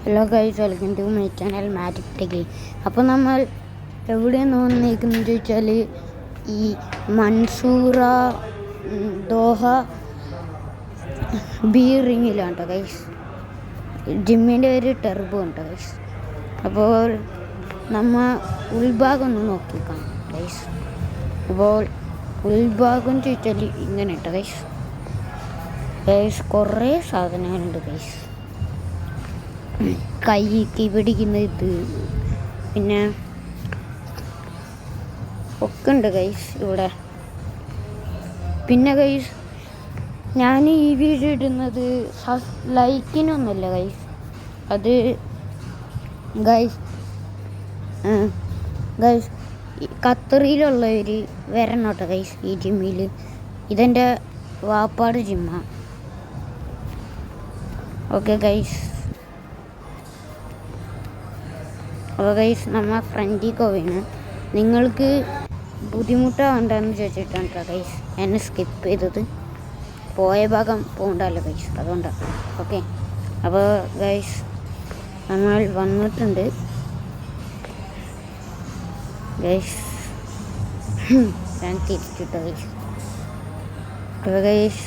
Hello guys, welcome to my channel Magic Tech. അപ്പോൾ നമ്മൾ എവിടെയാണ് വന്നിരിക്കുന്നത് ചോദിച്ചാൽ ഈ മൻസൂറ ദോഹ ബി റിങ്ങിലാണ് കേട്ടോ ഗൈസ്. ജിമ്മിൻ്റെ പേര് ടെർബോ ഉണ്ട് ഗൈസ്. അപ്പോൾ നമ്മൾ ഉൾഭാഗം ഒന്ന് നോക്കിക്കാം ഗൈസ്. അപ്പോൾ ഉൾഭാഗം ചോദിച്ചാൽ ഇങ്ങനെ കേട്ടോ ഗൈസ്. കുറേ സാധനങ്ങളുണ്ട് ഗൈസ്. കൈക്ക് പിടിക്കുന്ന ഇത് പിന്നെ ഒക്കെ ഉണ്ട് ഗൈസ് ഇവിടെ. പിന്നെ ഗൈസ്, ഞാൻ ഈ വീഡിയോ ഇടുന്നത് ലൈക്കിനൊന്നുമല്ല ഗൈസ്. അത് ഗൈസ് ഖത്തറിലുള്ളവർ വരണം കേട്ടോ ഗൈസ് ഈ ജിമ്മിൽ. ഇതെൻ്റെ വാപ്പാട് ജിമ്മാണ്. Okay guys. അപ്പോൾ ഗൈസ്, നമ്മൾ ഫ്രണ്ടിലേക്ക് പോവുകയാണ്. നിങ്ങൾക്ക് ബുദ്ധിമുട്ടാവണ്ടെന്ന് ചോദിച്ചിട്ടാണ് കേട്ടോ ഗൈസ് എന്നെ സ്കിപ്പ് ചെയ്തത്. പോയ ഭാഗം പോകണ്ടല്ലോ ഗൈസ്, അതുകൊണ്ടാണ്. ഓക്കെ, അപ്പോൾ ഗൈസ് നമ്മൾ വന്നിട്ടുണ്ട് ഗൈസ്. ഞാൻ തിരിച്ചിട്ടോ ഗൈസ്. അപ്പോൾ ഗൈസ്,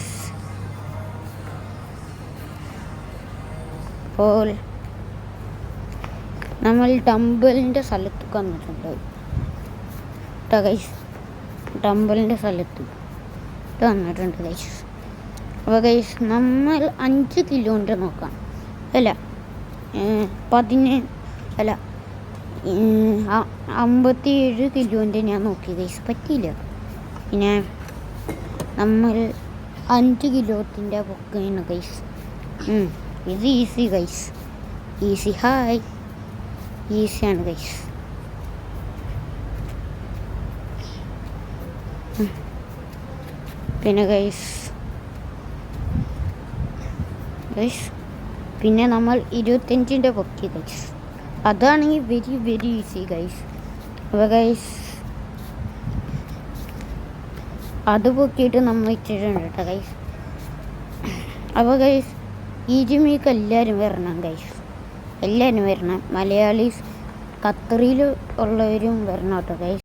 അപ്പോൾ നമ്മൾ ഡംബലിൻ്റെ സ്ഥലത്തേക്ക് വന്നിട്ടുണ്ട് കേട്ടോ ഗൈസ്. ഡംബലിൻ്റെ സ്ഥലത്ത് വന്നിട്ടുണ്ട് ഗൈസ്. അപ്പോൾ ഗൈസ്, നമ്മൾ 5 കിലോൻ്റെ നോക്കാം. അല്ല 57 കിലോൻ്റെ ഞാൻ നോക്കി ഗൈസ്, പറ്റിയില്ല. പിന്നെ നമ്മൾ 5 കിലോത്തിൻ്റെ പൊക്കാണ് ഗൈസ്. ഇത് ഈസി ഗൈസ്, ഈസി. ഹായ്, ഈസിയാണ് ഗൈസ്. പിന്നെ ഗൈസ് പിന്നെ നമ്മൾ 25ൻ്റെ പൊക്കി ഗൈസ്. അതാണെങ്കിൽ വെരി വെരി ഈസി ഗൈസ്. അപ്പോൾ ഗൈസ്, അത് പൊക്കിയിട്ട് നമ്മൾ ഇട്ടിട്ടുണ്ട് കേട്ടോ ഗൈസ്. അപ്പോൾ ഗൈസ്, ഈ ജിമ്മിക്ക് എല്ലാവരും വരണം ഗൈസ്, എല്ലാവരും വരണം. മലയാളീസ് ഖത്തറിൽ ഉള്ളവരും വരണം കേട്ടോ ഗൈസ്.